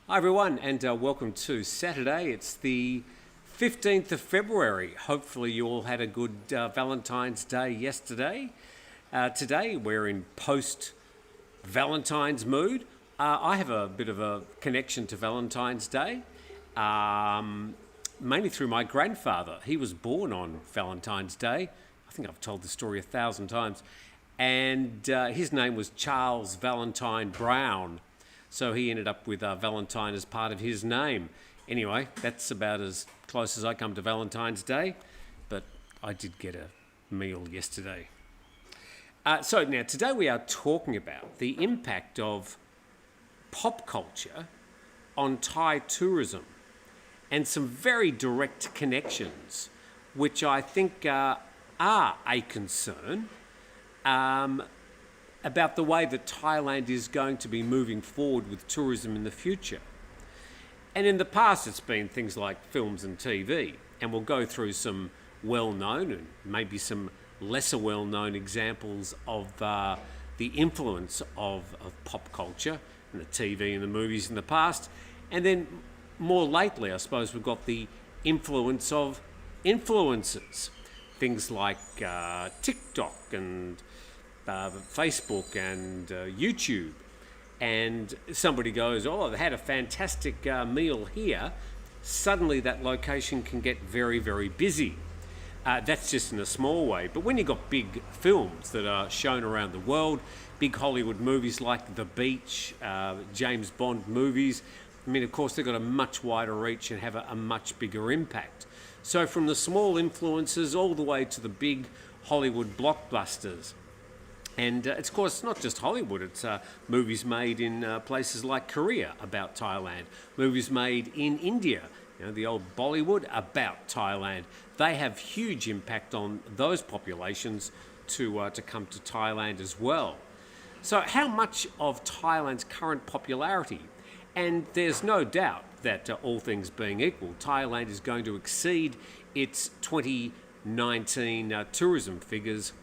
Hi everyone, and welcome to Saturday. It's the 15th of February. Hopefully you all had a good Valentine's Day yesterday. Today we're in post-Valentine's mood. I have a bit of a connection to Valentine's Day, mainly through my grandfather. He was born on Valentine's Day. I think I've told the story 1,000 times. And his name was Charles Valentine Brown. So he ended up with Valentine as part of his name. Anyway, that's about as close as I come to Valentine's Day, but I did get a meal yesterday. So now, today we are talking about the impact of pop culture on Thai tourism and some very direct connections, which I think are a concern about the way that Thailand is going to be moving forward with tourism in the future. And in the past it's been things like films and TV, and we'll go through some well-known and maybe some lesser well-known examples of the influence of pop culture and the TV and the movies in the past. And then more lately, I suppose, we've got the influence of influencers, things like TikTok and Facebook and YouTube, and somebody goes, oh, I've had a fantastic meal here. Suddenly that location can get very, very busy. That's just in a small way. But when you've got big films that are shown around the world, big Hollywood movies like The Beach, James Bond movies, I mean, of course, they've got a much wider reach and have a much bigger impact. So from the small influences all the way to the big Hollywood blockbusters. And it's, of course, not just Hollywood. It's movies made in places like Korea about Thailand, movies made in India, the old Bollywood about Thailand. They have huge impact on those populations to come to Thailand as well. So how much of Thailand's current popularity, and there's no doubt that all things being equal, Thailand is going to exceed its 2019 tourism figures,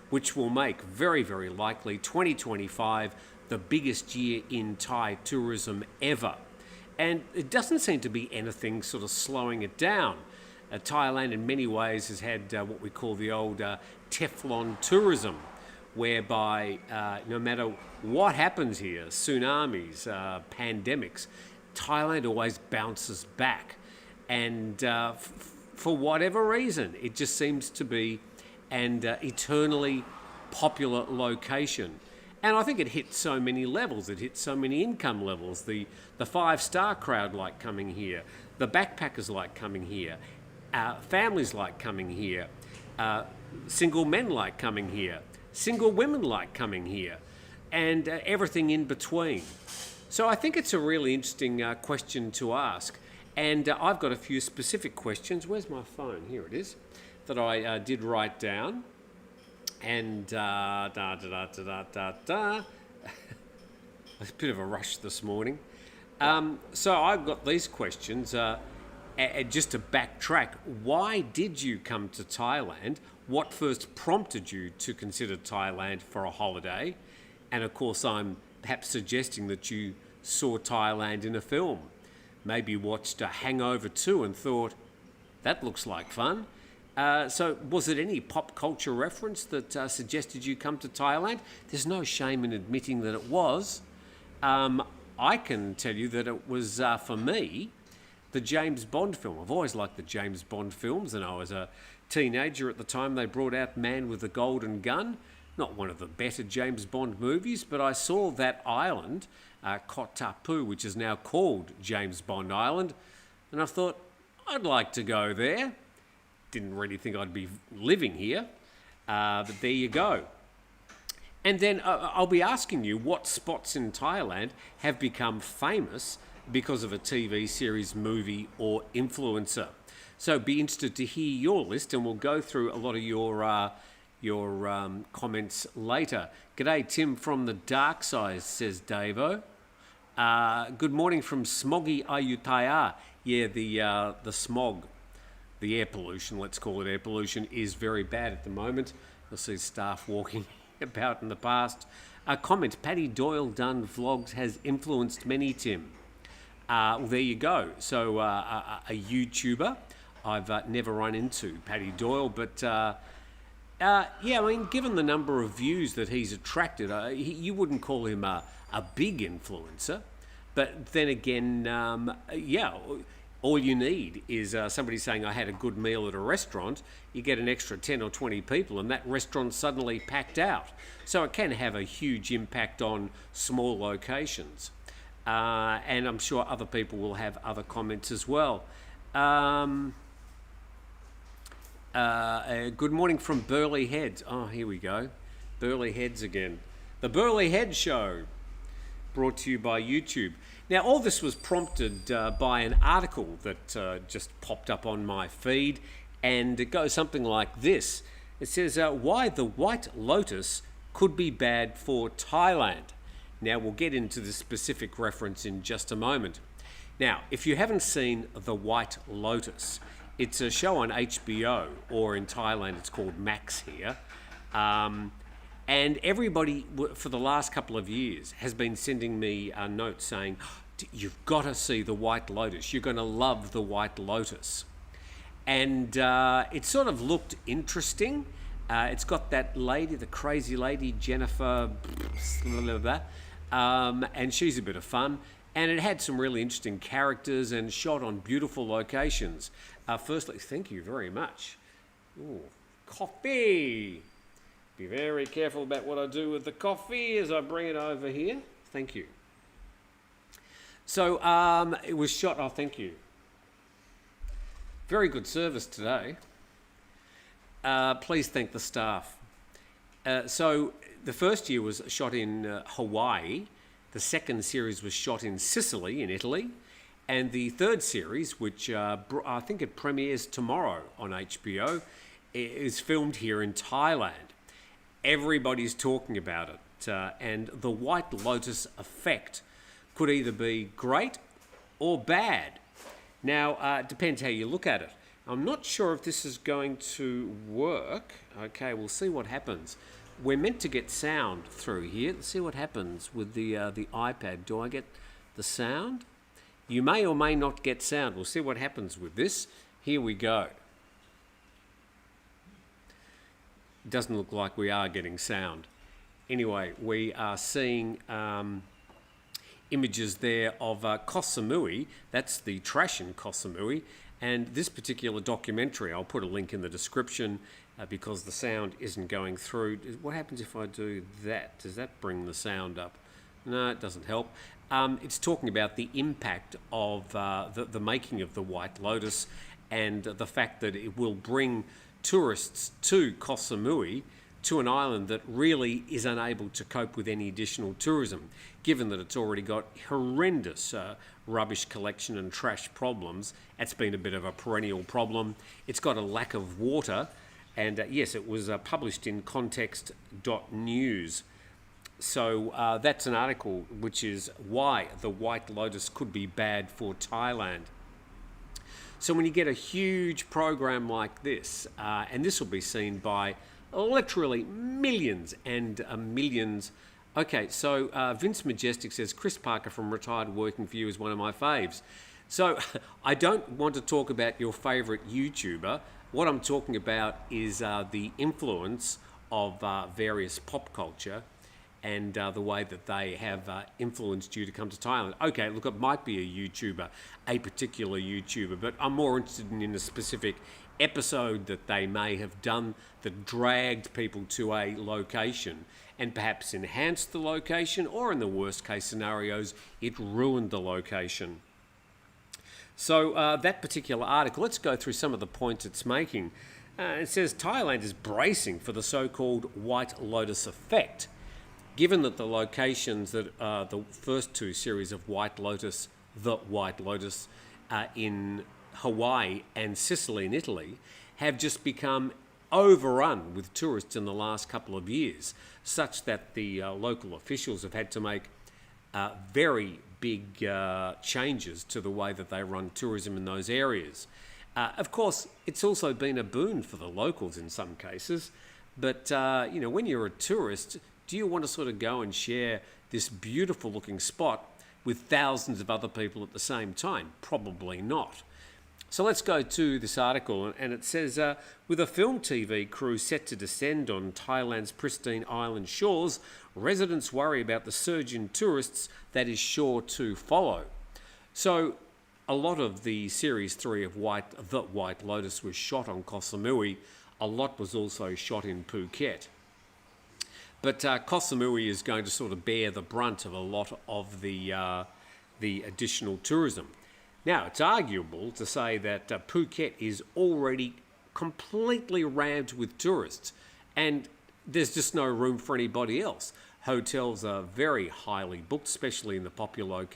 which will make very, very likely 2025 the biggest year in Thai tourism ever. And it doesn't seem to be anything sort of slowing it down. Thailand in many ways has had what we call the old Teflon tourism, whereby no matter what happens here, tsunamis, pandemics, Thailand always bounces back. And for whatever reason, it just seems to be an eternally popular location. And I think it hits so many levels. It hits so many income levels. The five-star crowd like coming here. The backpackers like coming here. Families like coming here. Single men like coming here. Single women like coming here. And everything in between. So I think it's a really interesting question to ask. And I've got a few specific questions. Where's my phone? Here it is. That I did write down. And a bit of a rush this morning. So I've got these questions. Just to backtrack, why did you come to Thailand? What first prompted you to consider Thailand for a holiday? And of course, I'm perhaps suggesting that you saw Thailand in a film. Maybe watched a Hangover 2 and thought, that looks like fun. So was it any pop culture reference that suggested you come to Thailand? There's no shame in admitting that it was. I can tell you that it was, for me, the James Bond film. I've always liked the James Bond films, and I was a teenager at the time they brought out Man with the Golden Gun. Not one of the better James Bond movies, but I saw that island, Koh Tapu, which is now called James Bond Island, and I thought, I'd like to go there. Didn't really think I'd be living here, but there you go. And then I'll be asking you what spots in Thailand have become famous because of a TV series, movie, or influencer. So be interested to hear your list, and we'll go through a lot of your comments later. G'day, Tim from the dark side, says Davo. Good morning from smoggy Ayutthaya. Yeah, the smog. The air pollution, let's call it air pollution, is very bad at the moment. You'll see staff walking about in the past. A comment, Paddy Doyle done vlogs has influenced many, Tim. Well, there you go. So a YouTuber I've never run into, Paddy Doyle, but yeah, I mean, given the number of views that he's attracted, you wouldn't call him a big influencer. But then again, yeah, all you need is somebody saying, I had a good meal at a restaurant. You get an extra 10 or 20 people and that restaurant's suddenly packed out. So it can have a huge impact on small locations. And I'm sure other people will have other comments as well. Good morning from Burleigh Heads. Oh, here we go. Burleigh Heads again. The Burleigh Head Show, brought to you by YouTube. Now, all this was prompted by an article that just popped up on my feed, and it goes something like this. It says, why the White Lotus could be bad for Thailand. Now, we'll get into the specific reference in just a moment. Now, if you haven't seen The White Lotus, it's a show on HBO, or in Thailand it's called Max here. And everybody for the last couple of years has been sending me a note saying, you've got to see The White Lotus. You're going to love The White Lotus. And it sort of looked interesting. It's got that lady, the crazy lady, Jennifer, and she's a bit of fun. And it had some really interesting characters and shot on beautiful locations. Firstly, thank you very much. Ooh, coffee. Be very careful about what I do with the coffee as I bring it over here. Thank you. So it was shot, oh, thank you. Very good service today. Please thank the staff. So the first year was shot in Hawaii. The second series was shot in Sicily, in Italy. And the third series, which I think it premieres tomorrow on HBO, is filmed here in Thailand. Everybody's talking about it. And the White Lotus effect could either be great or bad. Now, it depends how you look at it. I'm not sure if this is going to work. Okay, we'll see what happens. We're meant to get sound through here. Let's see what happens with the iPad. Do I get the sound? You may or may not get sound. We'll see what happens with this. Here we go. It doesn't look like we are getting sound. Anyway, we are seeing images there of Koh Samui. That's the trash in Koh Samui. And this particular documentary, I'll put a link in the description because the sound isn't going through. What happens if I do that? Does that bring the sound up? No, it doesn't help. It's talking about the impact of the making of the White Lotus and the fact that it will bring tourists to Koh Samui, to an island that really is unable to cope with any additional tourism, given that it's already got horrendous rubbish collection and trash problems. That's been a bit of a perennial problem. It's got a lack of water, and yes, it was published in context.news. So that's an article which is why the White Lotus could be bad for Thailand. So when you get a huge program like this, and this will be seen by literally millions and millions. Okay, so Vince Majestic says, Chris Parker from Retired Working For You is one of my faves. So I don't want to talk about your favourite YouTuber. What I'm talking about is the influence of various pop culture and the way that they have influenced you to come to Thailand. Okay, look, it might be a YouTuber, a particular YouTuber, but I'm more interested in a specific episode that they may have done that dragged people to a location and perhaps enhanced the location, or in the worst case scenarios, it ruined the location. So that particular article, let's go through some of the points it's making. It says Thailand is bracing for the so-called White Lotus effect. Given that the locations that the first two series of White Lotus, The White Lotus, in Hawaii and Sicily in Italy, have just become overrun with tourists in the last couple of years, such that the local officials have had to make very big changes to the way that they run tourism in those areas. Of course, it's also been a boon for the locals in some cases, but you know, when you're a tourist, do you want to sort of go and share this beautiful looking spot with thousands of other people at the same time? Probably not. So let's go to this article, and it says, with a film TV crew set to descend on Thailand's pristine island shores, residents worry about the surge in tourists that is sure to follow. So a lot of the Series 3 of The White Lotus was shot on Koh Samui. A lot was also shot in Phuket. But Koh Samui is going to sort of bear the brunt of a lot of the additional tourism. Now, it's arguable to say that Phuket is already completely rammed with tourists, and there's just no room for anybody else. Hotels are very highly booked, especially in the popular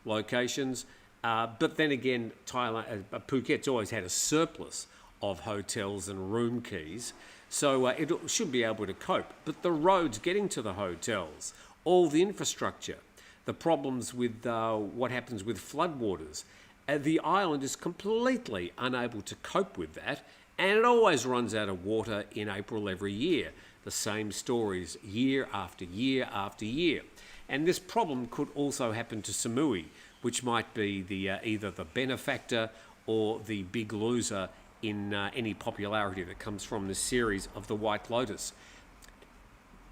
locations. But then again, Phuket's always had a surplus of hotels and room keys, so it should be able to cope. But the roads getting to the hotels, all the infrastructure, the problems with what happens with floodwaters, the island is completely unable to cope with that, and it always runs out of water in April every year. The same stories year after year after year. And this problem could also happen to Samui, which might be either the benefactor or the big loser in any popularity that comes from this series of The White Lotus.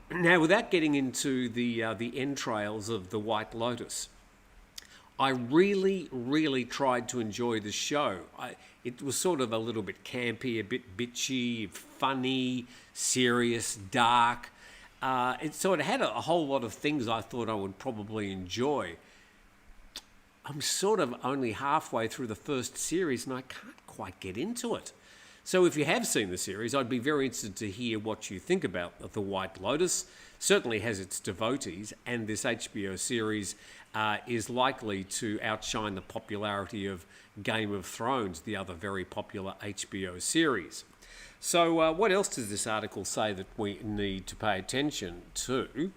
Now, without getting into the entrails of The White Lotus, I really, really tried to enjoy the show. It was sort of a little bit campy, a bit bitchy, funny, serious, dark. It had a whole lot of things I thought I would probably enjoy. I'm sort of only halfway through the first series and I can't quite get into it. So if you have seen the series, I'd be very interested to hear what you think about The White Lotus. Certainly has its devotees, and this HBO series is likely to outshine the popularity of Game of Thrones, the other very popular HBO series. So what else does this article say that we need to pay attention to?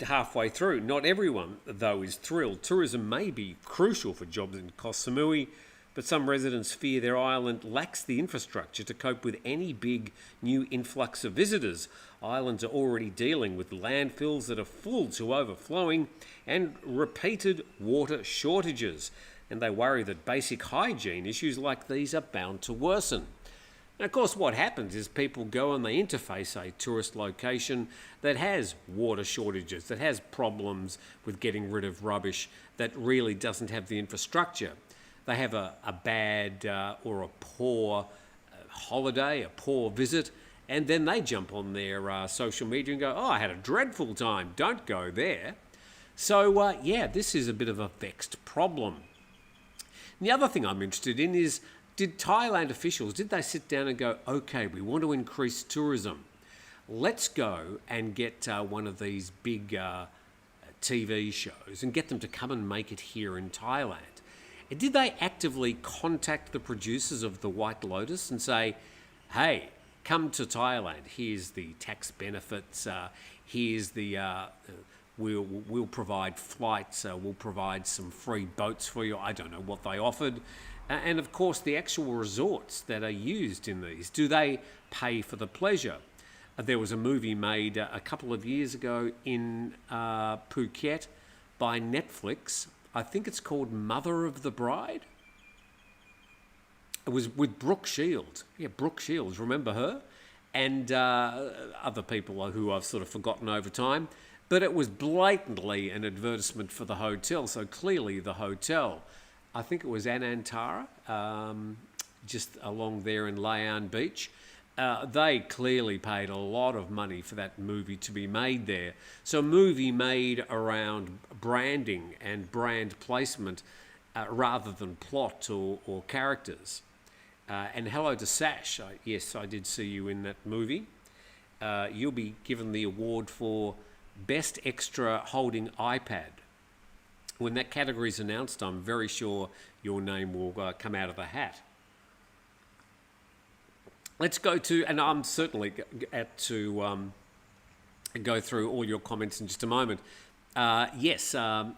Halfway through, not everyone, though, is thrilled. Tourism may be crucial for jobs in Koh Samui, but some residents fear their island lacks the infrastructure to cope with any big new influx of visitors. Islands are already dealing with landfills that are full to overflowing and repeated water shortages, and they worry that basic hygiene issues like these are bound to worsen. And of course, what happens is people go and they interface a tourist location that has water shortages, that has problems with getting rid of rubbish, that really doesn't have the infrastructure. They have a bad or a poor holiday, a poor visit, and then they jump on their social media and go, "Oh, I had a dreadful time, don't go there." So, this is a bit of a vexed problem. And the other thing I'm interested in is, did Thailand officials, did they sit down and go, "Okay, we want to increase tourism. Let's go and get one of these big TV shows and get them to come and make it here in Thailand"? And did they actively contact the producers of The White Lotus and say, "Hey, come to Thailand, here's the tax benefits, here's the, we'll provide flights, we'll provide some free boats for you"? I don't know what they offered. And of course, the actual resorts that are used in these, do they pay for the pleasure? There was a movie made a couple of years ago in Phuket by Netflix. I think it's called Mother of the Bride. It was with Brooke Shields. Yeah, Brooke Shields, remember her? And other people who I've sort of forgotten over time. But it was blatantly an advertisement for the hotel. So clearly the hotel, I think it was Anantara, just along there in Layan Beach. They clearly paid a lot of money for that movie to be made there. So a movie made around branding and brand placement rather than plot or characters. And hello to Sash. Yes, I did see you in that movie. You'll be given the award for Best Extra Holding iPad. When that category is announced, I'm very sure your name will come out of the hat. Let's go to, and I'm certainly to go through all your comments in just a moment. Bob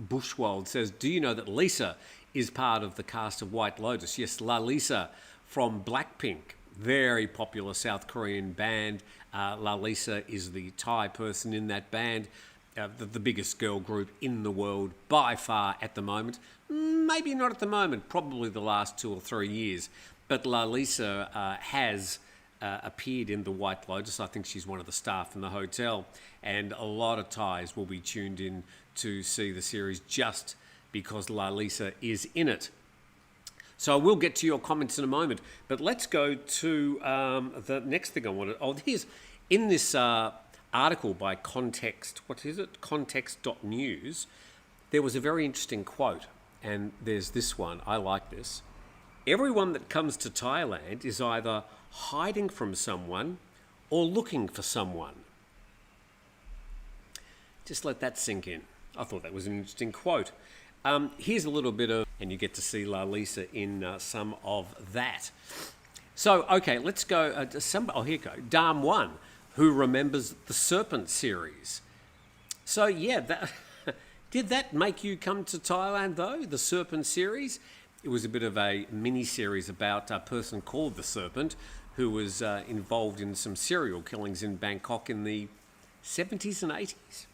Bushwald says, "Do you know that Lisa is part of the cast of White Lotus?" Yes, La Lisa from Blackpink, very popular South Korean band. Lalisa is the Thai person in that band. The biggest girl group in the world by far at the moment. Maybe not at the moment, probably the last 2 or 3 years. But Lalisa has appeared in the White Lotus. I think she's one of the staff in the hotel. And a lot of Thais will be tuned in to see the series just because Lalisa is in it. So I will get to your comments in a moment. But let's go to the next thing I wanted. Oh, here's in this article by Context, what is it? Context.news, there was a very interesting quote, and there's this one. I like this. Everyone that comes to Thailand is either hiding from someone or looking for someone. Just let that sink in. I thought that was an interesting quote. Here's a little bit of, and you get to see Lalisa in some of that. So, okay, let's go. Here you go. Dam 1. Who remembers the Serpent series? So yeah, did that make you come to Thailand though, the Serpent series? It was a bit of a mini-series about a person called the Serpent who was involved in some serial killings in Bangkok in the 70s and 80s.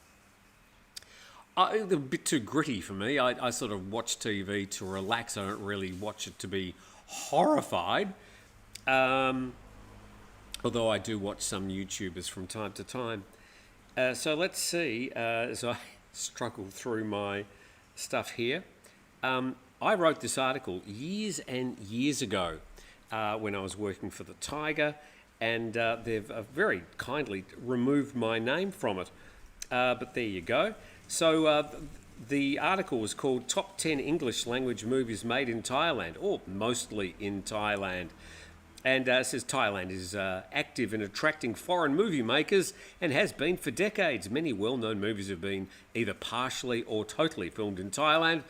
It was a bit too gritty for me. I sort of watch TV to relax. I don't really watch it to be horrified. Although I do watch some YouTubers from time to time. So let's see, as I struggle through my stuff here. I wrote this article years and years ago when I was working for the Tiger, and they've very kindly removed my name from it. But there you go. So the article was called Top 10 English Language Movies Made in Thailand, or mostly in Thailand. And it says Thailand is active in attracting foreign movie makers and has been for decades. Many well-known movies have been either partially or totally filmed in Thailand,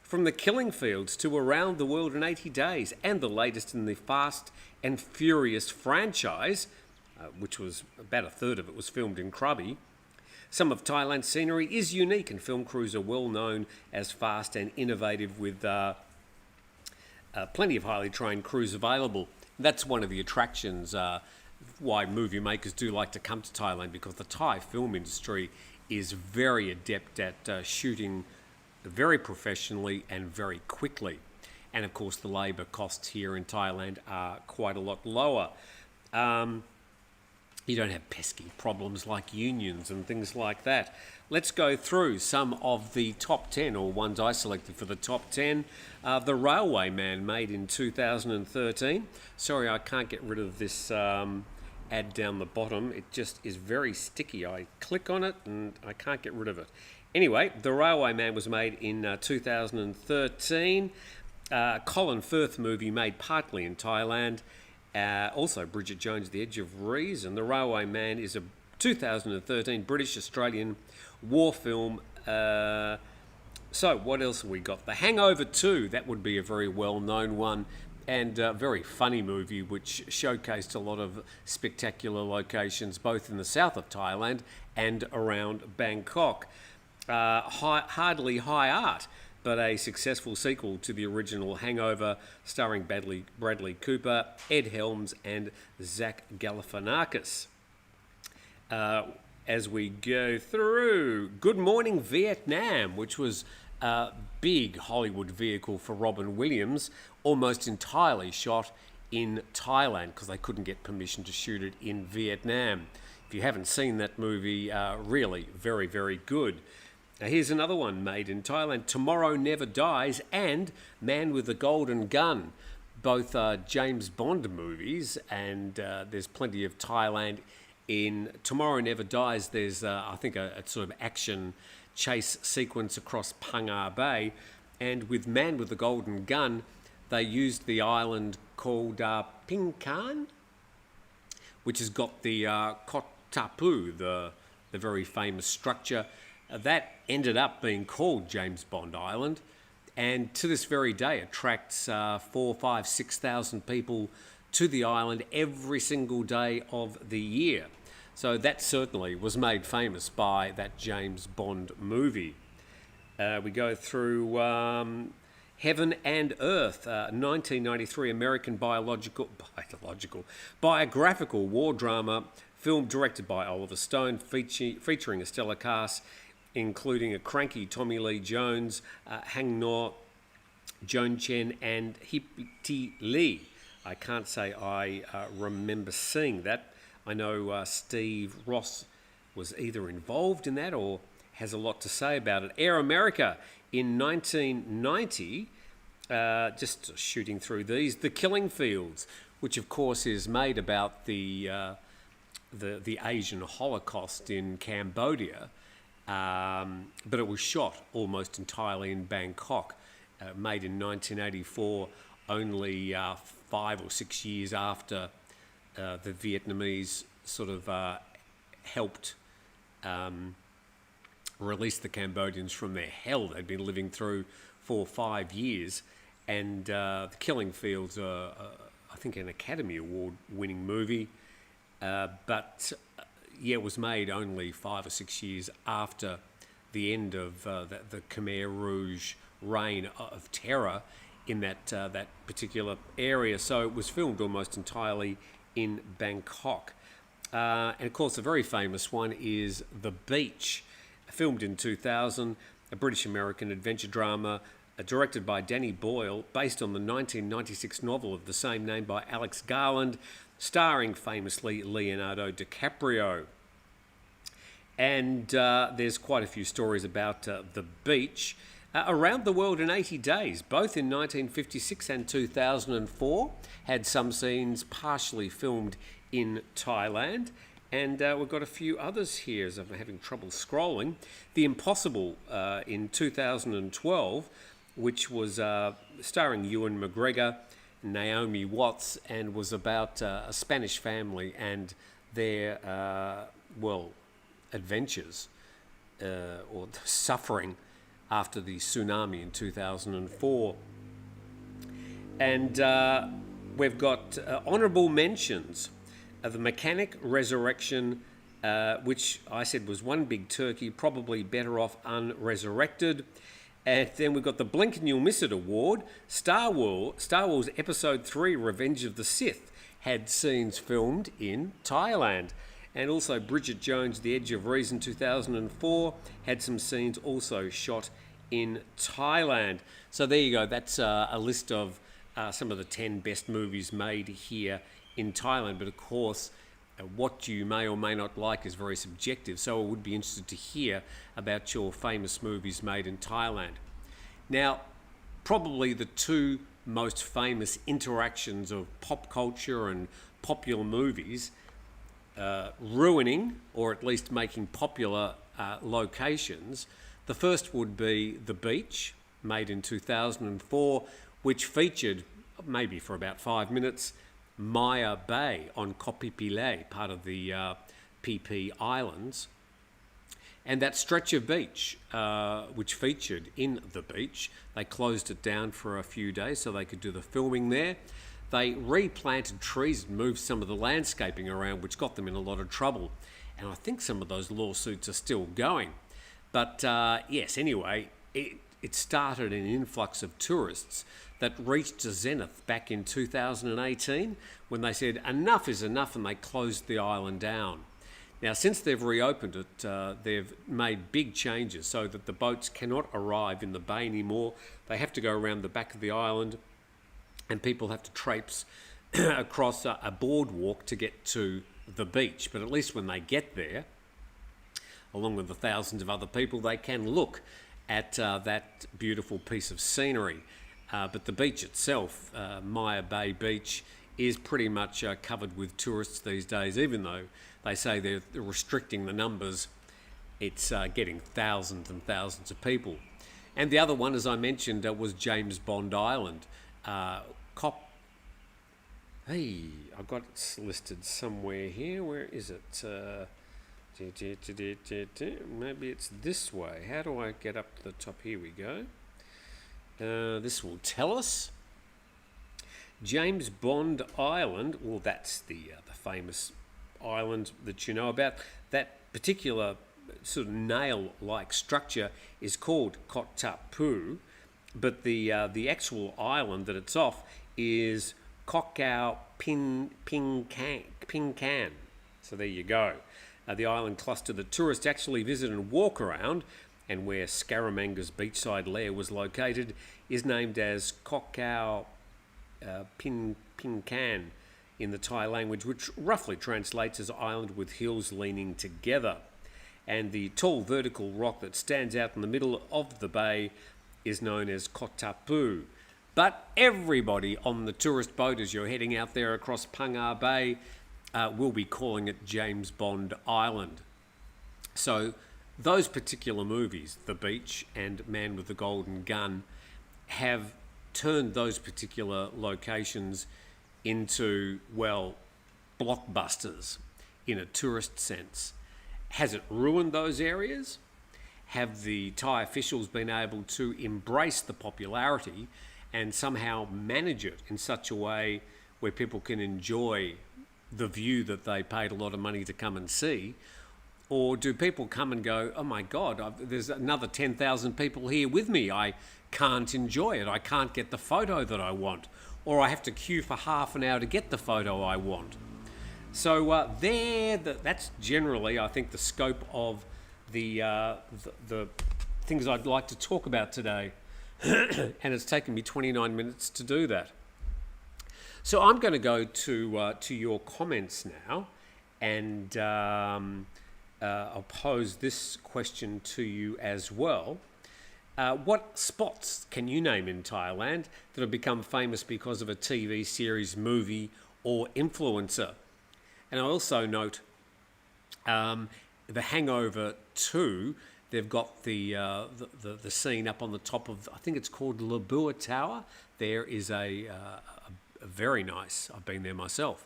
from The Killing Fields to Around the World in 80 Days, and the latest in the Fast and Furious franchise, which was about a third of it was filmed in Krabi. Some of Thailand's scenery is unique, and film crews are well known as fast and innovative, with plenty of highly trained crews available. That's one of the attractions why movie makers do like to come to Thailand, because the Thai film industry is very adept at shooting very professionally and very quickly. And of course the labour costs here in Thailand are quite a lot lower. You don't have pesky problems like unions and things like that. Let's go through some of the top 10, or ones I selected for the top 10. The Railway Man, made in 2013. Sorry, I can't get rid of this ad down the bottom. It just is very sticky. I click on it and I can't get rid of it. Anyway, The Railway Man was made in 2013. Colin Firth movie made partly in Thailand. Also, Bridget Jones' The Edge of Reason. The Railway Man is a 2013 British-Australian war film. So, what else have we got? The Hangover 2, that would be a very well-known one, and a very funny movie which showcased a lot of spectacular locations both in the south of Thailand and around Bangkok. Hardly high art, but a successful sequel to the original Hangover, starring Bradley Cooper, Ed Helms and Zach Galifianakis. As we go through, Good Morning Vietnam, which was a big Hollywood vehicle for Robin Williams, almost entirely shot in Thailand because they couldn't get permission to shoot it in Vietnam. If you haven't seen that movie, really very, very good. Now here's another one made in Thailand, Tomorrow Never Dies and Man with the Golden Gun. Both are James Bond movies, and there's plenty of Thailand. In Tomorrow Never Dies, there's, I think, a sort of action chase sequence across Phang Bay, and with Man with the Golden Gun, they used the island called Ping Kan, which has got the Kot Tapu, the very famous structure. That ended up being called James Bond Island, and to this very day attracts 4,000, 5,000, 6,000 people to the island every single day of the year. So that certainly was made famous by that James Bond movie. We go through Heaven and Earth, 1993 American biographical war drama film directed by Oliver Stone, featuring a stellar cast, including a cranky Tommy Lee Jones, Hang No, Joan Chen, and Hippity Lee. I can't say I remember seeing that. I know Steve Ross was either involved in that or has a lot to say about it. Air America in 1990, just shooting through these, The Killing Fields, which of course is made about the Asian Holocaust in Cambodia, but it was shot almost entirely in Bangkok, made in 1984, only 5 or 6 years after the Vietnamese sort of helped release the Cambodians from their hell they'd been living through for 5 years. And The Killing Fields are, I think, an Academy Award-winning movie, but it was made only 5 or 6 years after the end of the Khmer Rouge reign of terror in that particular area. So it was filmed almost entirely in Bangkok. And of course, a very famous one is The Beach, filmed in 2000, a British-American adventure drama directed by Danny Boyle, based on the 1996 novel of the same name by Alex Garland, starring famously Leonardo DiCaprio. And there's quite a few stories about The Beach. Around the World in 80 Days, both in 1956 and 2004, had some scenes partially filmed in Thailand. And we've got a few others here as I'm having trouble scrolling. The Impossible in 2012, which was starring Ewan McGregor, Naomi Watts, and was about a Spanish family and their, adventures or suffering after the tsunami in 2004. And we've got honourable mentions. The Mechanic Resurrection, which I said was one big turkey, probably better off unresurrected. And then we've got the Blink and You'll Miss It award. Star Wars Episode 3, Revenge of the Sith, had scenes filmed in Thailand. And also Bridget Jones' The Edge of Reason 2004 had some scenes also shot in Thailand. So there you go. That's a list of some of the 10 best movies made here in Thailand. But of course, what you may or may not like is very subjective. So I would be interested to hear about your famous movies made in Thailand. Now, probably the two most famous interactions of pop culture and popular movies ruining or at least making popular locations. The first would be The Beach, made in 2004, which featured, maybe for about 5 minutes, Maya Bay on Koh Phi Phi, part of the PP Islands. And that stretch of beach, which featured in The Beach, they closed it down for a few days so they could do the filming there. They replanted trees and moved some of the landscaping around, which got them in a lot of trouble. And I think some of those lawsuits are still going. But yes, anyway, it started an influx of tourists that reached a zenith back in 2018 when they said enough is enough and they closed the island down. Now, since they've reopened it, they've made big changes so that the boats cannot arrive in the bay anymore. They have to go around the back of the island, and people have to traipse across a boardwalk to get to the beach. But at least when they get there, along with the thousands of other people, they can look at that beautiful piece of scenery. But the beach itself, Maya Bay Beach, is pretty much covered with tourists these days. Even though they say they're restricting the numbers, it's getting thousands and thousands of people. And the other one, as I mentioned, was James Bond Island. I've got it listed somewhere here. Where is it? Maybe it's this way. How do I get up to the top? Here we go. This will tell us. James Bond Island. Well, that's the famous island that you know about. That particular sort of nail-like structure is called Koh Tap Phu. but the actual island that it's off is Koh Kao Ping Kan. So there you go. The island cluster that tourists actually visit and walk around, and where Scaramanga's beachside lair was located, is named as Koh Kao Ping Kan in the Thai language, which roughly translates as island with hills leaning together. And the tall vertical rock that stands out in the middle of the bay is known as Koh Tapu. But everybody on the tourist boat as you're heading out there across Phang Bay will be calling it James Bond Island. So those particular movies, The Beach and Man with the Golden Gun, have turned those particular locations into, well, blockbusters in a tourist sense. Has it ruined those areas? Have the Thai officials been able to embrace the popularity and somehow manage it in such a way where people can enjoy the view that they paid a lot of money to come and see? Or do people come and go, oh my God, there's another 10,000 people here with me. I can't enjoy it. I can't get the photo that I want. Or I have to queue for half an hour to get the photo I want. So that's generally, I think, the scope of the things I'd like to talk about today. And it's taken me 29 minutes to do that. So I'm going to go to your comments now, and I'll pose this question to you as well. What spots can you name in Thailand that have become famous because of a TV series, movie, or influencer? And I also note The Hangover 2. They've got the scene up on the top of, I think it's called Labua Tower. There is a very nice, I've been there myself,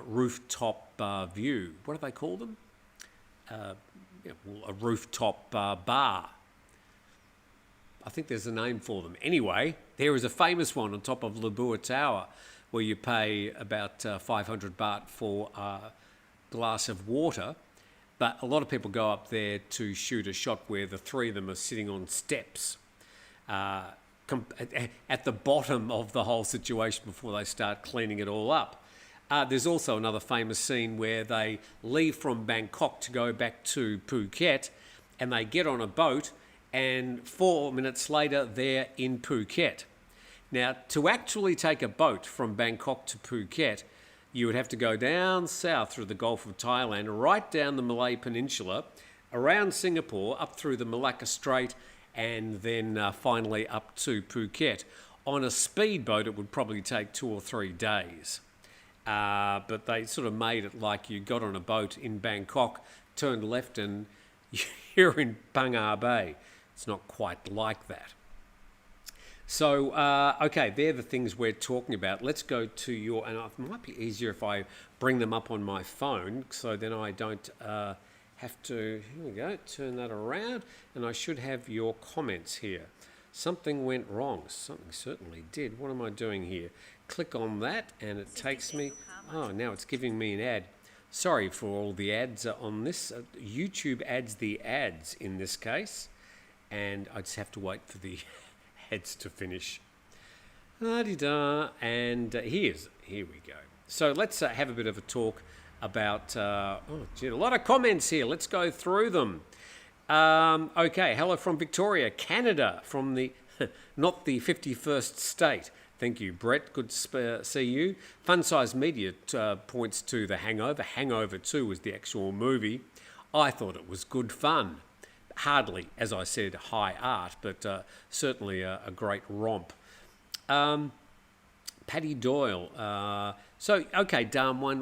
rooftop view. What do they call them? A rooftop bar. I think there's a name for them. Anyway, there is a famous one on top of Labua Tower where you pay about 500 baht for a glass of water. But a lot of people go up there to shoot a shot where the three of them are sitting on steps at the bottom of the whole situation before they start cleaning it all up. There's also another famous scene where they leave from Bangkok to go back to Phuket, and they get on a boat, and 4 minutes later they're in Phuket. Now, to actually take a boat from Bangkok to Phuket, you would have to go down south through the Gulf of Thailand, right down the Malay Peninsula, around Singapore, up through the Malacca Strait, and then finally up to Phuket. On a speedboat, it would probably take 2 or 3 days. But they sort of made it like you got on a boat in Bangkok, turned left, and you're in Phang Bay. It's not quite like that. So, okay, they're the things we're talking about. Let's go to your, and it might be easier if I bring them up on my phone, so then I don't have to, here we go, turn that around, and I should have your comments here. Something went wrong. Something certainly did. What am I doing here? Click on that, and it takes me, oh, now it's giving me an ad. Sorry for all the ads on this. YouTube adds the ads in this case, and I just have to wait for the ads to finish. La-di-da, and here we go. So let's have a bit of a talk about, a lot of comments here. Let's go through them. Okay, hello from Victoria, Canada, from the, not the 51st state. Thank you, Brett. Good to see you. Fun Size Media points to The Hangover. Hangover 2 was the actual movie. I thought it was good fun. Hardly, as I said, high art, but certainly a great romp. Paddy Doyle. Okay, Darm One,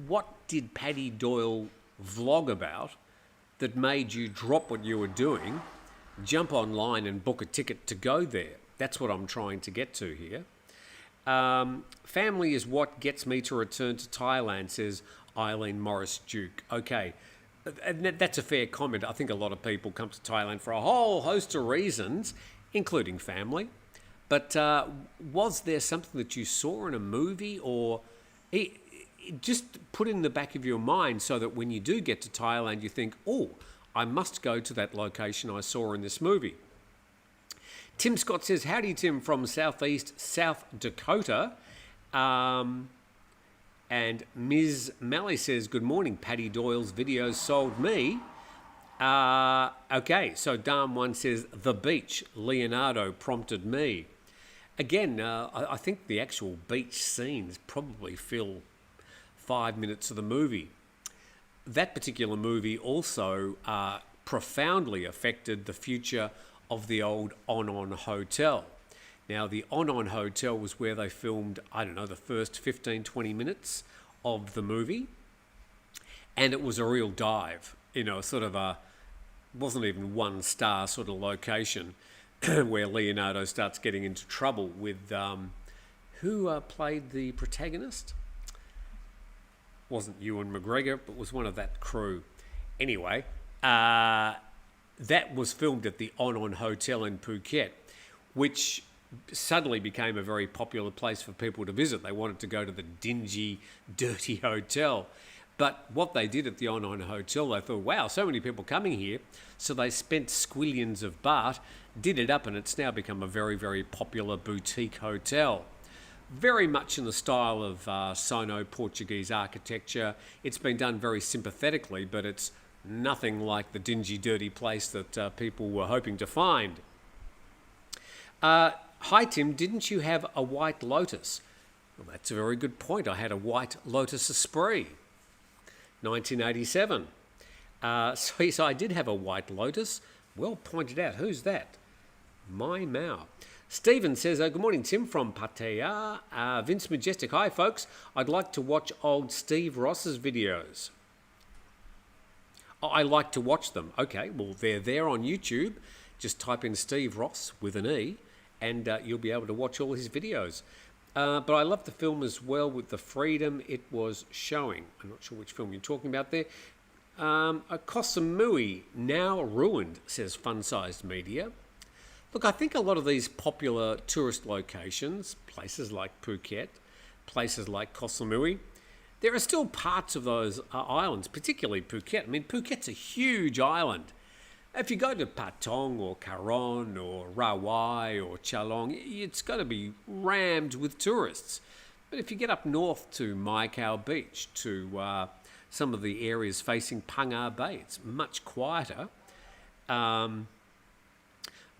what did Paddy Doyle vlog about that made you drop what you were doing, jump online and book a ticket to go there? That's what I'm trying to get to here. Family is what gets me to return to Thailand, says Eileen Morris Duke. Okay, that's a fair comment. I think a lot of people come to Thailand for a whole host of reasons, including family. But was there something that you saw in a movie, or just put in the back of your mind so that when you do get to Thailand, you think, oh, I must go to that location I saw in this movie? Tim Scott says, howdy Tim from southeast South Dakota. And Ms. Malley says, good morning, Paddy Doyle's videos sold me. Okay, so Dam 1 says, the beach, Leonardo prompted me. Again, I think the actual beach scenes probably fill 5 minutes of the movie. That particular movie also profoundly affected the future of the old On Hotel. Now, the On Hotel was where they filmed, I don't know, the first 15, 20 minutes of the movie. And it was a real dive, sort of wasn't even 1-star sort of location where Leonardo starts getting into trouble with, who played the protagonist? Wasn't Ewan McGregor, but was one of that crew. Anyway, that was filmed at the On Hotel in Phuket, which suddenly became a very popular place for people to visit. They wanted to go to the dingy, dirty hotel. But what they did at the On Hotel, they thought, wow, so many people coming here. So they spent squillions of baht, did it up, and it's now become a very, very popular boutique hotel. Very much in the style of Sino-Portuguese architecture. It's been done very sympathetically, but it's nothing like the dingy, dirty place that people were hoping to find. Hi, Tim, didn't you have a White Lotus? Well, that's a very good point. I had a White Lotus Esprit, 1987. So I did have a White Lotus. Well pointed out. Who's that? My Mao. Stephen says, good morning, Tim, from Pattaya. Vince Majestic, hi, folks. I'd like to watch old Steve Ross's videos. Oh, I like to watch them. Okay, well, they're there on YouTube. Just type in Steve Ross with an E, and you'll be able to watch all his videos. But I love the film as well with the freedom it was showing. I'm not sure which film you're talking about there. A Koh Samui, now ruined, says Fun-Sized Media. Look, I think a lot of these popular tourist locations, places like Phuket, places like Koh Samui, there are still parts of those islands, particularly Phuket. I mean, Phuket's a huge island. If you go to Patong or Karon or Rawai or Chalong, it's going to be rammed with tourists. But if you get up north to Mai Khao Beach, to some of the areas facing Phang Bay, it's much quieter.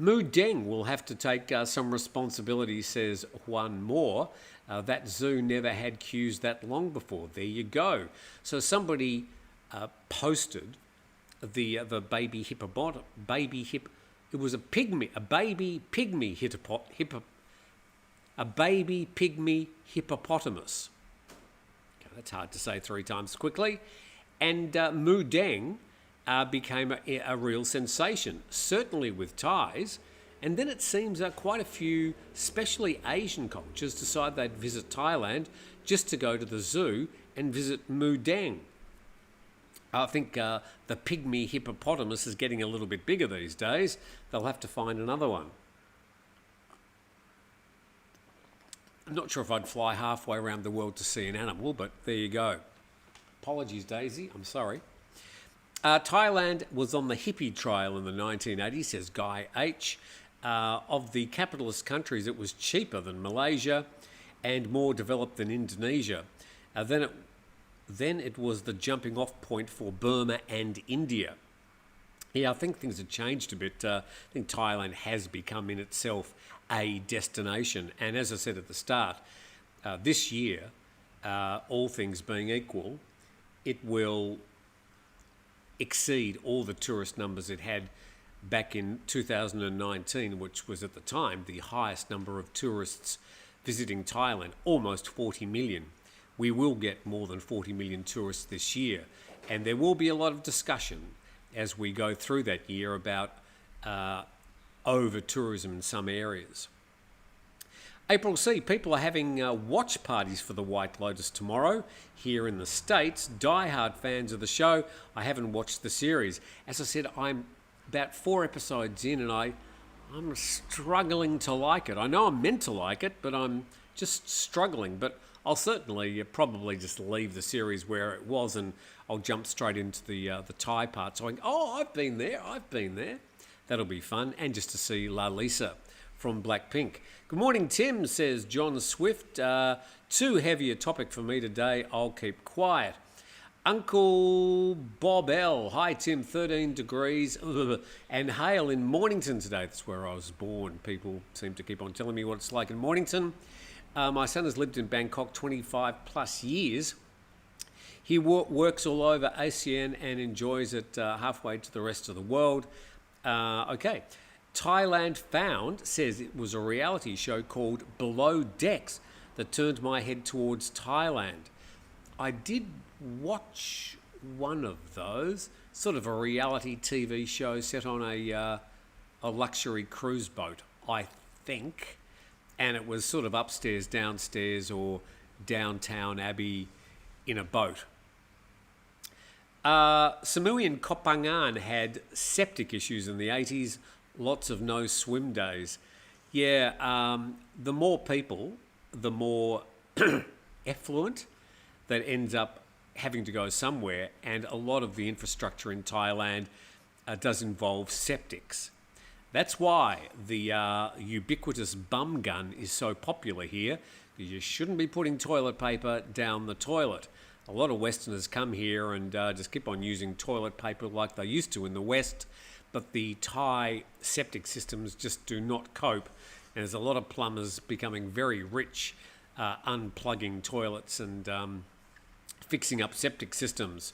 Mu Deng will have to take some responsibility, says Juan Moore. That zoo never had queues that long before. There you go. So somebody posted the baby hippopotamus. It was a baby pygmy hippopotamus. Okay, that's hard to say 3 times quickly. And Mu Deng became a real sensation, certainly with Thais. And then it seems quite a few, especially Asian cultures, decide they'd visit Thailand just to go to the zoo and visit Mu Deng. I think the pygmy hippopotamus is getting a little bit bigger these days. They'll have to find another one. I'm not sure if I'd fly halfway around the world to see an animal, but there you go. Apologies, Daisy. I'm sorry. Thailand was on the hippie trail in the 1980s, says Guy H. Of the capitalist countries, it was cheaper than Malaysia and more developed than Indonesia. Then it was the jumping off point for Burma and India. Yeah, I think things have changed a bit. I think Thailand has become in itself a destination. And as I said at the start, this year, all things being equal, it will exceed all the tourist numbers it had back in 2019, which was at the time the highest number of tourists visiting Thailand, almost 40 million. We will get more than 40 million tourists this year, and there will be a lot of discussion as we go through that year about over-tourism in some areas. April C. People are having watch parties for the White Lotus tomorrow here in the States. Die-hard fans of the show. I haven't watched the series. As I said, I'm about 4 episodes in and I'm struggling to like it. I know I'm meant to like it, but I'm just struggling. But I'll certainly probably just leave the series where it was and I'll jump straight into the Thai part. So I go, I've been there. That'll be fun. And just to see La Lisa from Blackpink. Good morning, Tim, says John Swift. Too heavy a topic for me today. I'll keep quiet. Uncle Bob L. Hi, Tim. 13 degrees and hail in Mornington today. That's where I was born. People seem to keep on telling me what it's like in Mornington. My son has lived in Bangkok 25 plus years. He works all over ASEAN and enjoys it halfway to the rest of the world. Okay. Thailand Found says it was a reality show called Below Decks that turned my head towards Thailand. I did watch one of those, sort of a reality TV show set on a luxury cruise boat, I think. And it was sort of upstairs, downstairs, or downtown Abbey in a boat. Samui and Kopangan had septic issues in the 80s, lots of no swim days. Yeah, the more people, the more effluent that ends up having to go somewhere, and a lot of the infrastructure in Thailand does involve septics. That's why the ubiquitous bum gun is so popular here, because you shouldn't be putting toilet paper down the toilet. A lot of Westerners come here and just keep on using toilet paper like they used to in the West, but the Thai septic systems just do not cope, and there's a lot of plumbers becoming very rich unplugging toilets and fixing up septic systems.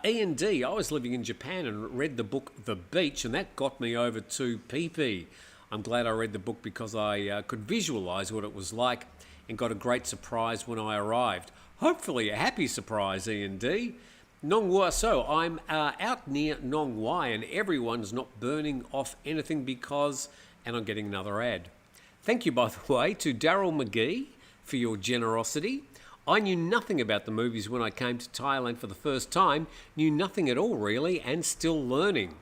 E&D, I was living in Japan and read the book The Beach, and that got me over to PP. I'm glad I read the book because I could visualise what it was like and got a great surprise when I arrived. Hopefully a happy surprise, E&D. Nong Hua, so I'm out near Nong Wai and everyone's not burning off anything because, and I'm getting another ad. Thank you, by the way, to Daryl McGee for your generosity. I knew nothing about the movies when I came to Thailand for the first time, knew nothing at all really, and still learning.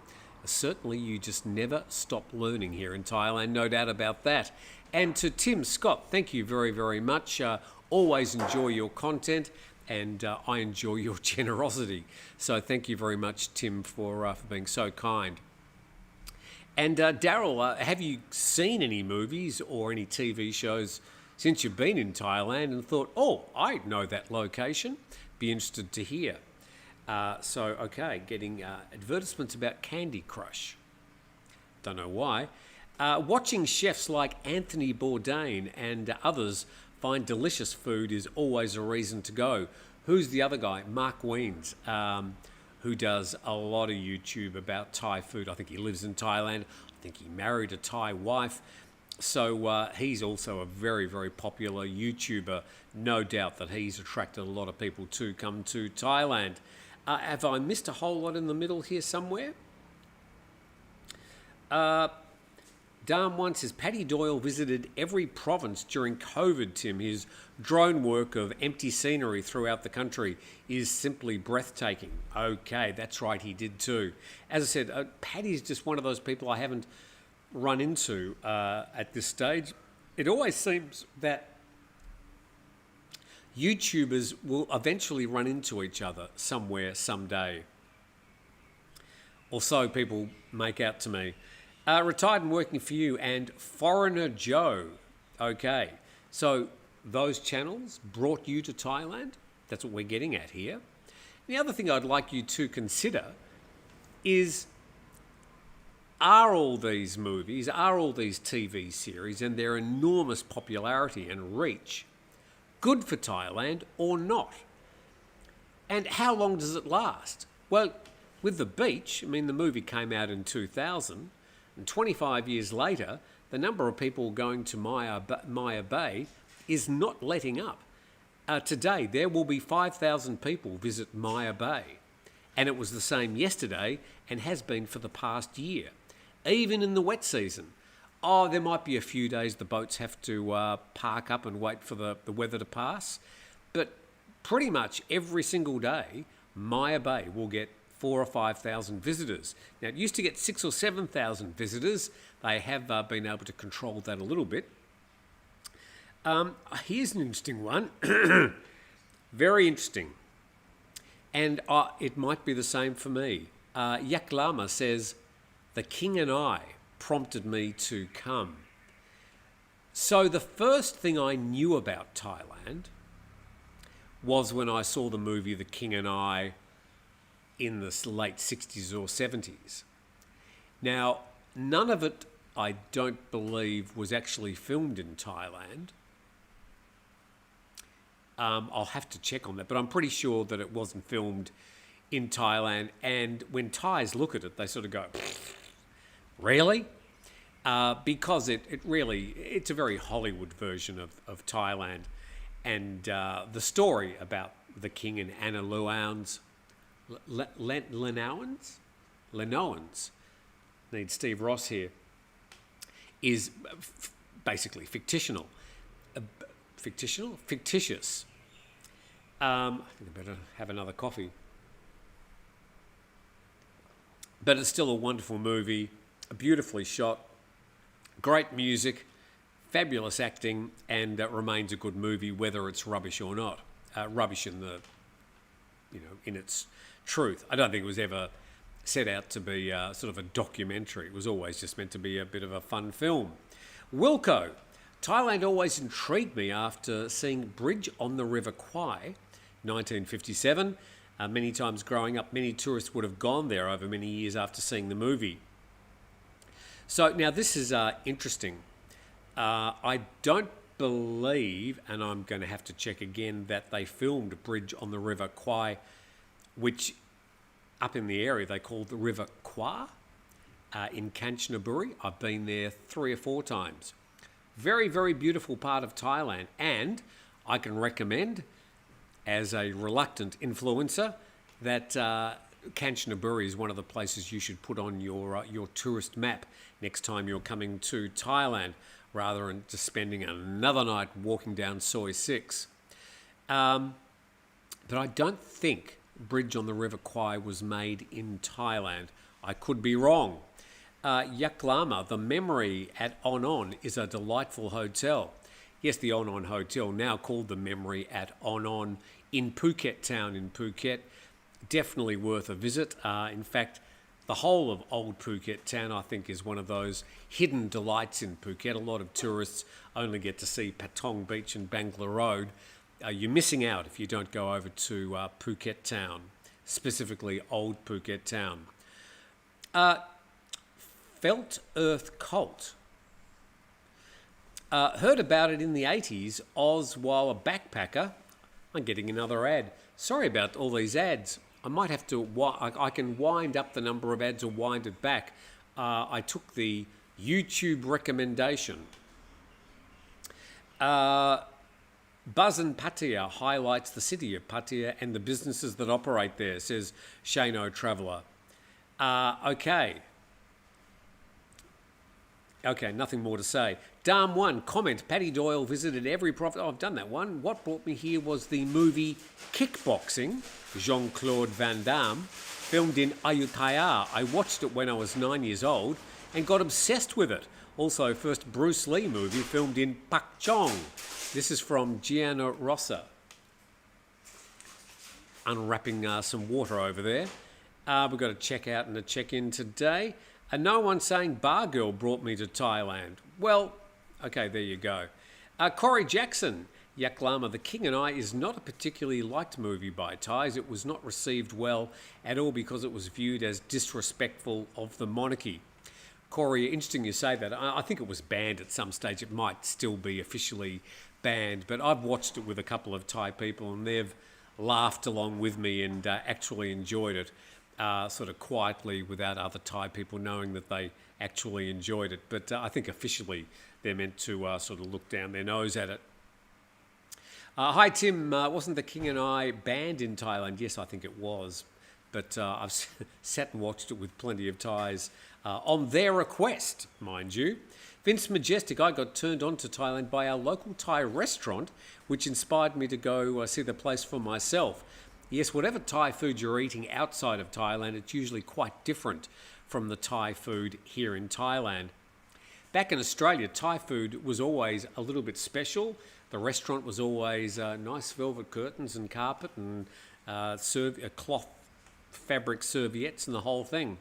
Certainly you just never stop learning here in Thailand, no doubt about that. And to Tim Scott, thank you very, very much. Always enjoy your content, and I enjoy your generosity. So thank you very much, Tim, for being so kind. And Daryl, have you seen any movies or any TV shows since you've been in Thailand and thought, oh, I know that location? Be interested to hear. Okay, getting advertisements about Candy Crush. Don't know why. Watching chefs like Anthony Bourdain and others find delicious food is always a reason to go. Who's the other guy? Mark Weens, who does a lot of YouTube about Thai food. I think he lives in Thailand. I think he married a Thai wife. So he's also a very, very popular YouTuber. No doubt that he's attracted a lot of people to come to Thailand. Have I missed a whole lot in the middle here somewhere? Dam once says, Paddy Doyle visited every province during COVID, Tim. His drone work of empty scenery throughout the country is simply breathtaking. Okay, that's right, he did too. As I said, Paddy's just one of those people I haven't run into at this stage. It always seems that YouTubers will eventually run into each other somewhere, someday. Or so people make out to me. Retired and working for you and Foreigner Joe. Okay, so those channels brought you to Thailand. That's what we're getting at here. The other thing I'd like you to consider is, are all these movies, are all these TV series and their enormous popularity and reach good for Thailand or not? And how long does it last? Well, with The Beach, I mean, the movie came out in 2000, and 25 years later, the number of people going to Maya Bay is not letting up. Today, there will be 5,000 people visit Maya Bay, and it was the same yesterday and has been for the past year. Even in the wet season. Oh, there might be a few days the boats have to park up and wait for the weather to pass. But pretty much every single day, Maya Bay will get 4,000 or 5,000 visitors. Now, it used to get 6,000 or 7,000 visitors. They have been able to control that a little bit. Here's an interesting one. Very interesting. And it might be the same for me. Yak Lama says, The King and I prompted me to come. So the first thing I knew about Thailand was when I saw the movie The King and I in the late 60s or 70s. Now, none of it, I don't believe, was actually filmed in Thailand. I'll have to check on that, but I'm pretty sure that it wasn't filmed in Thailand. And when Thais look at it, they sort of go, really? Because it's a very Hollywood version of Thailand. And the story about the king and Anna Luoans, Lenoans, need Steve Ross here, is basically fictional. Fictitious. I think I better have another coffee. But it's still a wonderful movie, beautifully shot, great music, fabulous acting, and remains a good movie whether it's rubbish or not. Rubbish in in its truth. I don't think it was ever set out to be sort of a documentary. It was always just meant to be a bit of a fun film. Wilco. Thailand always intrigued me after seeing Bridge on the River Kwai, 1957. Many times growing up, many tourists would have gone there over many years after seeing the movie. So now this is interesting. I don't believe, and I'm going to have to check again, that they filmed Bridge on the River Kwai, which up in the area they call the River Kwa in Kanchanaburi. I've been there 3 or 4 times. Very, very beautiful part of Thailand, and I can recommend, as a reluctant influencer, that Kanchanaburi is one of the places you should put on your tourist map next time you're coming to Thailand, rather than just spending another night walking down Soi 6. But I don't think Bridge on the River Kwai was made in Thailand. I could be wrong. Yaklama, the Memory at Onon, is a delightful hotel. Yes, the Onon Hotel, now called the Memory at Onon in Phuket town in Phuket. Definitely worth a visit. In fact, the whole of old Phuket town, I think, is one of those hidden delights in Phuket. A lot of tourists only get to see Patong Beach and Bangla Road. You're missing out if you don't go over to Phuket town, specifically old Phuket town. Felt Earth Cult. Heard about it in the 80s, Oz while a backpacker. I'm getting another ad. Sorry about all these ads. I might have to, I can wind up the number of ads or wind it back. I took the YouTube recommendation. Buzz and Pattaya highlights the city of Pattaya and the businesses that operate there, says Shano Traveller. Okay, nothing more to say. Darm 1, comment, Paddy Doyle visited every province. Oh, I've done that one. What brought me here was the movie Kickboxing, Jean-Claude Van Damme, filmed in Ayutthaya. I watched it when I was 9 years old and got obsessed with it. Also, first Bruce Lee movie filmed in Pak Chong. This is from Gianna Rossa. Unwrapping some water over there. We've got a check out and a check in today. And no one saying Bar Girl brought me to Thailand. Well, okay, there you go. Corey Jackson, Yaklama, The King and I is not a particularly liked movie by Thais. It was not received well at all because it was viewed as disrespectful of the monarchy. Corey, interesting you say that. I think it was banned at some stage. It might still be officially banned, but I've watched it with a couple of Thai people and they've laughed along with me and actually enjoyed it. Sort of quietly without other Thai people knowing that they actually enjoyed it. But I think officially they're meant to sort of look down their nose at it. Hi Tim, wasn't The King and I banned in Thailand? Yes, I think it was. But I've sat and watched it with plenty of Thais on their request, mind you. Vince Majestic, I got turned on to Thailand by our local Thai restaurant, which inspired me to go see the place for myself. Yes, whatever Thai food you're eating outside of Thailand, it's usually quite different from the Thai food here in Thailand. Back in Australia, Thai food was always a little bit special. The restaurant was always nice velvet curtains and carpet and cloth fabric serviettes and the whole thing.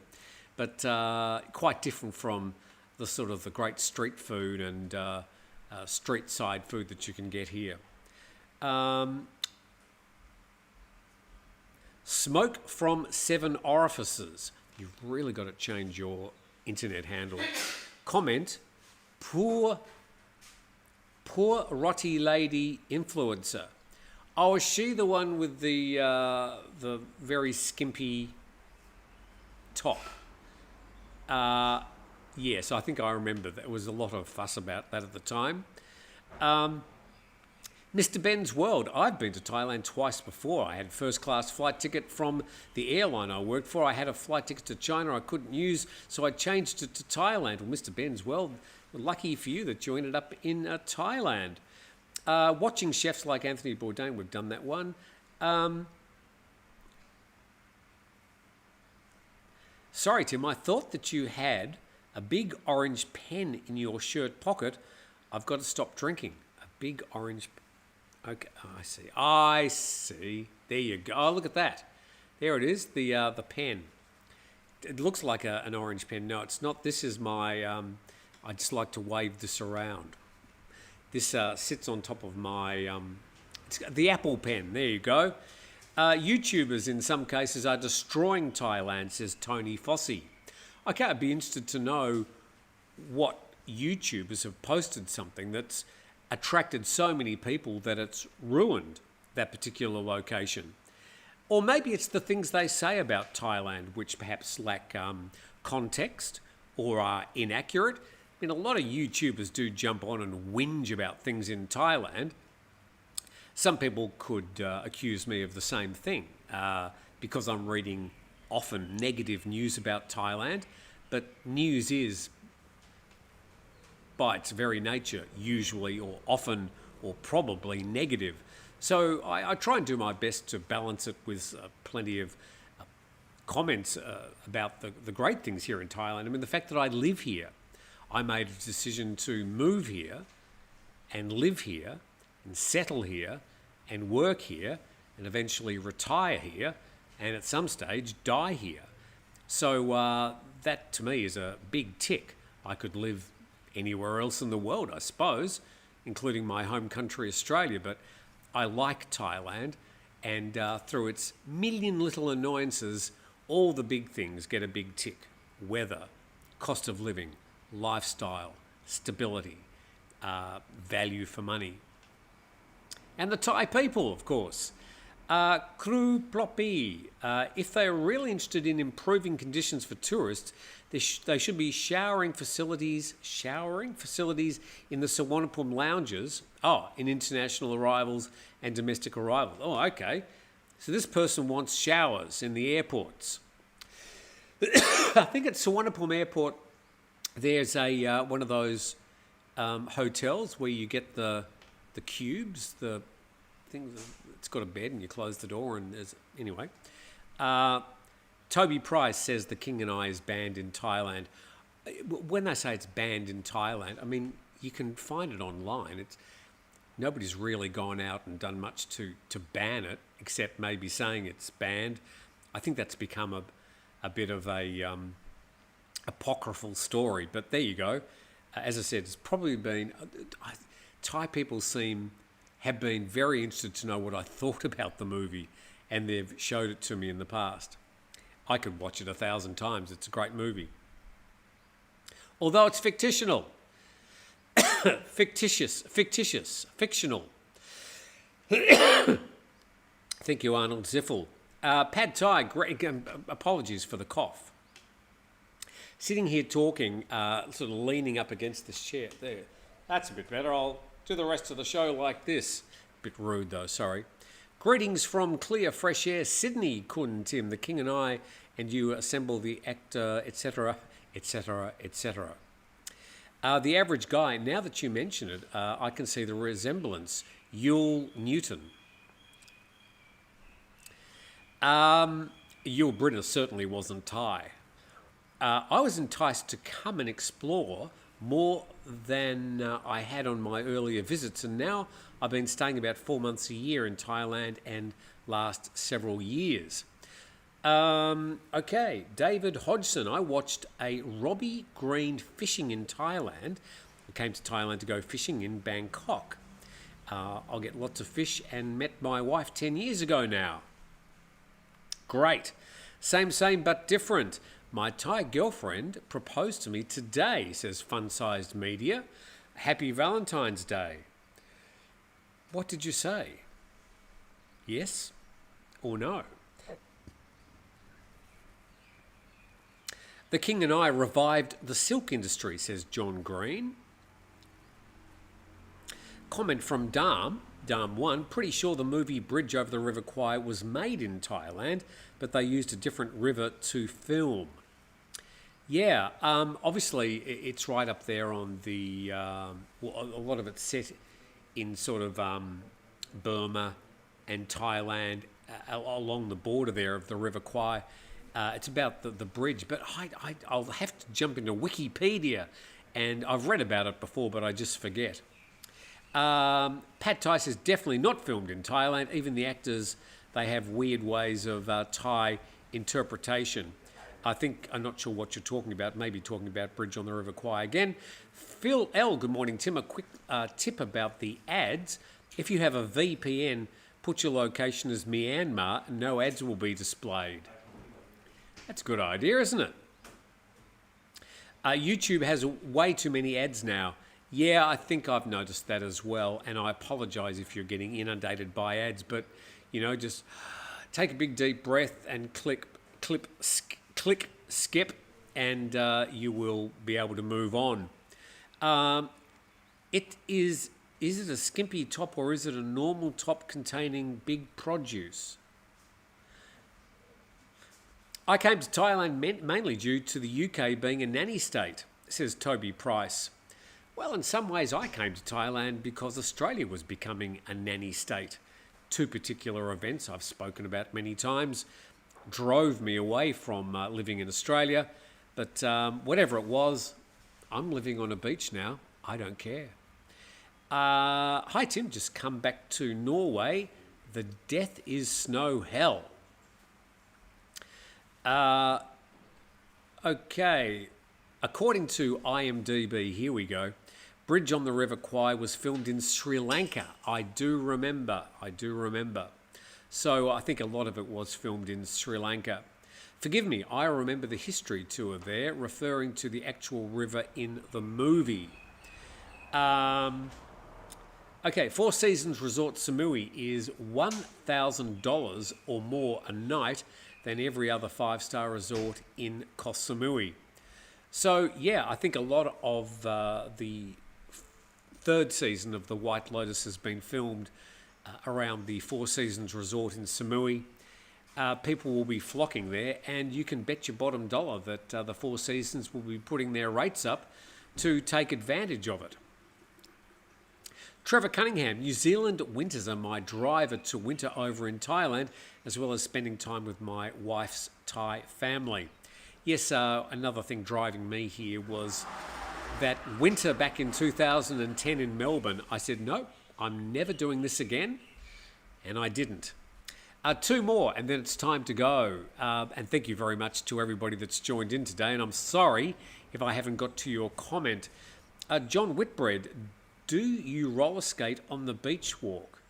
But quite different from the sort of the great street food and street side food that you can get here. Smoke from 7 orifices. You've really got to change your internet handle. Comment, poor rotty lady influencer. Oh, is she the one with the very skimpy top? Yes, I think I remember. There was a lot of fuss about that at the time. Mr. Ben's World. I've been to Thailand twice before. I had a first-class flight ticket from the airline I worked for. I had a flight ticket to China I couldn't use, so I changed it to Thailand. Well, Mr. Ben's World, lucky for you that you ended up in Thailand. Watching chefs like Anthony Bourdain, we've done that one. Sorry, Tim, I thought that you had a big orange pen in your shirt pocket. I've got to stop drinking. A big orange... Okay, I see. There you go. Oh, look at that. There it is, the pen. It looks like an orange pen. No, it's not. This is my... I just like to wave this around. This sits on top of my... it's the Apple pen. There you go. YouTubers, in some cases, are destroying Thailand, says Tony Fossey. Okay, I'd be interested to know what YouTubers have posted something that's attracted so many people that it's ruined that particular location. Or maybe it's the things they say about Thailand which perhaps lack context or are inaccurate. I mean, a lot of YouTubers do jump on and whinge about things in Thailand. Some people could accuse me of the same thing because I'm reading often negative news about Thailand, but news is, by its very nature, usually or often or probably negative. So I try and do my best to balance it with plenty of comments about the great things here in Thailand. I mean, the fact that I live here, I made a decision to move here and live here and settle here and work here and eventually retire here and at some stage die here. So that to me is a big tick. I could live anywhere else in the world, I suppose, including my home country, Australia, but I like Thailand, and through its million little annoyances, all the big things get a big tick. Weather, cost of living, lifestyle, stability, value for money. And the Thai people, of course. Kru Ploppy, if they are really interested in improving conditions for tourists, they should be showering facilities in the Suvarnabhumi lounges, in international arrivals and domestic arrivals. Oh, okay. So this person wants showers in the airports. I think at Suvarnabhumi Airport, there's a one of those hotels where you get the cubes, the things. It's got a bed and you close the door and there's... Anyway. Toby Price says The King and I is banned in Thailand. When they say it's banned in Thailand, I mean, you can find it online. Nobody's really gone out and done much to ban it, except maybe saying it's banned. I think that's become a bit of a apocryphal story, but there you go. As I said, it's probably been... Thai people have been very interested to know what I thought about the movie, and they've showed it to me in the past. I could watch it 1,000 times. It's a great movie. Although it's fictional. Fictional. Thank you, Arnold Ziffel. Pad Thai, great, apologies for the cough. Sitting here talking, sort of leaning up against this chair. There, that's a bit better. I'll do the rest of the show like this. Bit rude though, sorry. Greetings from clear, fresh air, Sydney, Kun Tim, The King and I, and you assemble the actor, etc., etc., etc. The average guy, now that you mention it, I can see the resemblance. Yul Newton. Yul Brynner certainly wasn't Thai. I was enticed to come and explore more than I had on my earlier visits, and now I've been staying about 4 months a year in Thailand and last several years. Okay, David Hodgson. I watched a Robbie Green fishing in Thailand I came to Thailand to go fishing in Bangkok. I'll get lots of fish and met my wife 10 years ago now. Great. Same, but different. My Thai girlfriend proposed to me today, says Fun-Sized Media. Happy Valentine's Day. What did you say? Yes or no? The King and I revived the silk industry, says John Green. Comment from Dam1, pretty sure the movie Bridge over the River Kwai was made in Thailand, but they used a different river to film. Yeah, obviously it's right up there on the, a lot of it's set in sort of Burma and Thailand, along the border there of the River Kwai. It's about the bridge, but I'll have to jump into Wikipedia, and I've read about it before, but I just forget. Pad Thai says definitely not filmed in Thailand. Even the actors, they have weird ways of Thai interpretation. I'm not sure what you're talking about. Maybe talking about Bridge on the River Kwai again. Phil L, good morning, Tim. A quick tip about the ads. If you have a VPN, put your location as Myanmar, and no ads will be displayed. That's a good idea, isn't it? YouTube has way too many ads now. Yeah, I think I've noticed that as well, and I apologise if you're getting inundated by ads, but, just take a big deep breath and click skip, and you will be able to move on. Is it a skimpy top or is it a normal top containing big produce? I came to Thailand mainly due to the UK being a nanny state, says Toby Price. Well, in some ways I came to Thailand because Australia was becoming a nanny state. Two particular events I've spoken about many times drove me away from living in Australia, but whatever it was, I'm living on a beach now. I don't care. Hi Tim, just come back to Norway. The death is snow hell. Okay, according to IMDb, here we go. Bridge on the River Kwai was filmed in Sri Lanka. I do remember. So I think a lot of it was filmed in Sri Lanka. Forgive me, I remember the history tour there, referring to the actual river in the movie. Okay, Four Seasons Resort Samui is $1,000 or more a night than every other five-star resort in Koh Samui. So, yeah, I think a lot of the third season of the White Lotus has been filmed around the Four Seasons Resort in Samui. People will be flocking there, and you can bet your bottom dollar that the Four Seasons will be putting their rates up to take advantage of it. Trevor Cunningham, New Zealand winters are my driver to winter over in Thailand, as well as spending time with my wife's Thai family. Yes, another thing driving me here was that winter back in 2010 in Melbourne. I said, no, I'm never doing this again, and I didn't. Two more, and then it's time to go. And thank you very much to everybody that's joined in today, and I'm sorry if I haven't got to your comment. John Whitbread, do you roller skate on the beach walk?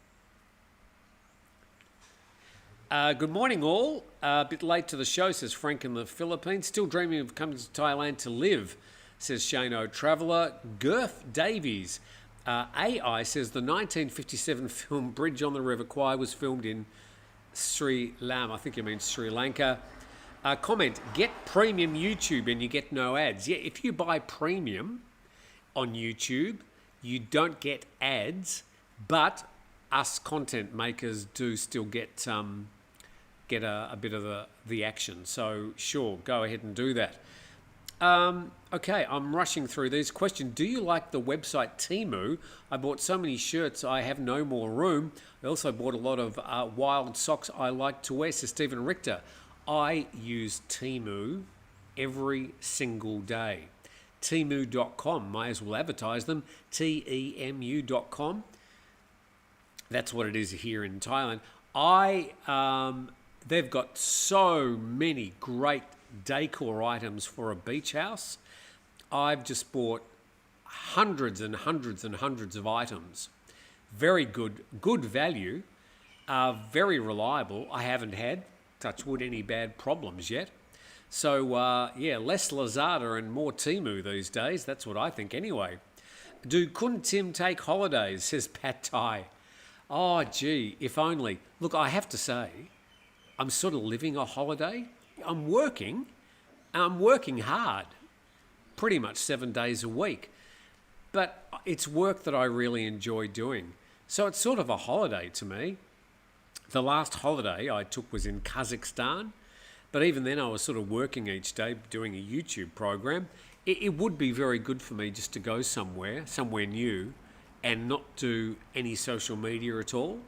Good morning, all. A bit late to the show, says Frank in the Philippines. Still dreaming of coming to Thailand to live, says Shane O'Traveller. Gurf Davies. AI says the 1957 film Bridge on the River Kwai was filmed in Sri Lanka. I think you mean Sri Lanka. Comment, get premium YouTube and you get no ads. Yeah, if you buy premium on YouTube, you don't get ads, but us content makers do still get a bit of the action. So sure, go ahead and do that. Okay, I'm rushing through these. Question, do you like the website Temu? I bought so many shirts, I have no more room. I also bought a lot of wild socks I like to wear, says Stephen Richter. I use Temu every single day. Temu.com, might as well advertise them, Temu.com. That's what it is here in Thailand. They've got so many great decor items for a beach house. I've just bought hundreds and hundreds and hundreds of items. Very good value, very reliable. I haven't had, touch wood, any bad problems yet. So, less Lazada and more Temu these days. That's what I think anyway. Do Kun Tim take holidays, says Pat Thai. Oh, gee, if only. Look, I have to say, I'm sort of living a holiday. I'm working hard, pretty much 7 days a week. But it's work that I really enjoy doing. So it's sort of a holiday to me. The last holiday I took was in Kazakhstan. But even then I was sort of working each day doing a YouTube program. It would be very good for me just to go somewhere new, and not do any social media at all.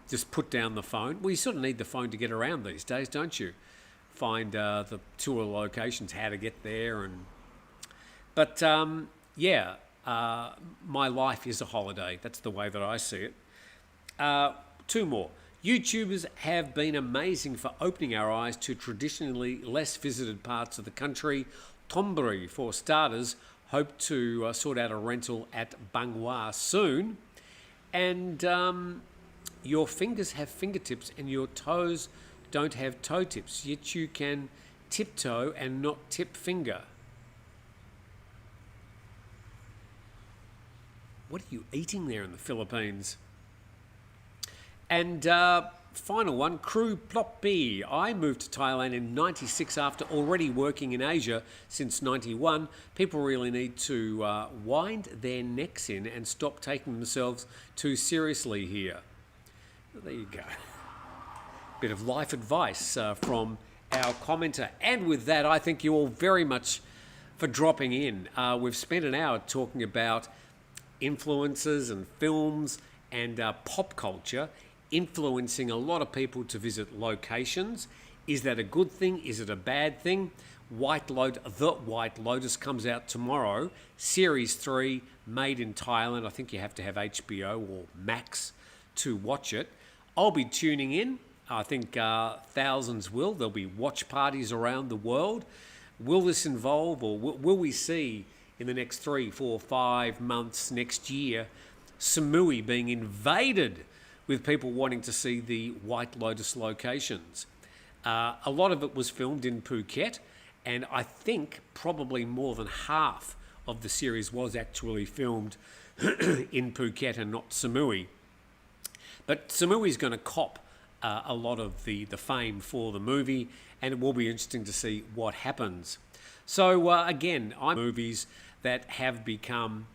Just put down the phone. Well, you sort of need the phone to get around these days, don't you? Find the tour locations, how to get there. But my life is a holiday. That's the way that I see it. Two more. YouTubers have been amazing for opening our eyes to traditionally less visited parts of the country. Thonburi, for starters, hope to sort out a rental at Bangwa soon. And your fingers have fingertips and your toes don't have toe tips, yet you can tiptoe and not tip finger. What are you eating there in the Philippines? And final one, Crew Plop B. I moved to Thailand in 96 after already working in Asia since 91. People really need to wind their necks in and stop taking themselves too seriously here. There you go. Bit of life advice from our commenter. And with that, I thank you all very much for dropping in. We've spent an hour talking about influencers and films and pop culture influencing a lot of people to visit locations. Is that a good thing? Is it a bad thing? The White Lotus comes out tomorrow. Series 3, made in Thailand. I think you have to have HBO or Max to watch it. I'll be tuning in. I think thousands will. There'll be watch parties around the world. Will this involve, or will we see in the next 3, 4, 5 months next year, Samui being invaded with people wanting to see the White Lotus locations? A lot of it was filmed in Phuket, and I think probably more than half of the series was actually filmed in Phuket and not Samui. But Samui's going to cop a lot of the fame for the movie, and it will be interesting to see what happens. So again, movies that have become,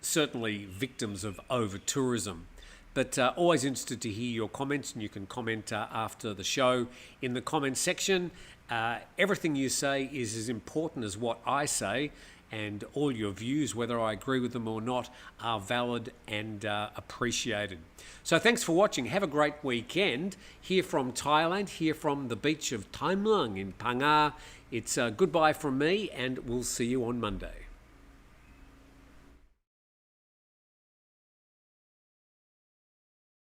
certainly victims of over-tourism. But always interested to hear your comments, and you can comment after the show in the comment section. Everything you say is as important as what I say, and all your views, whether I agree with them or not, are valid and appreciated. So thanks for watching. Have a great weekend. Here from Thailand, here from the beach of Tham Luang in Phang Nga. It's goodbye from me, and we'll see you on Monday.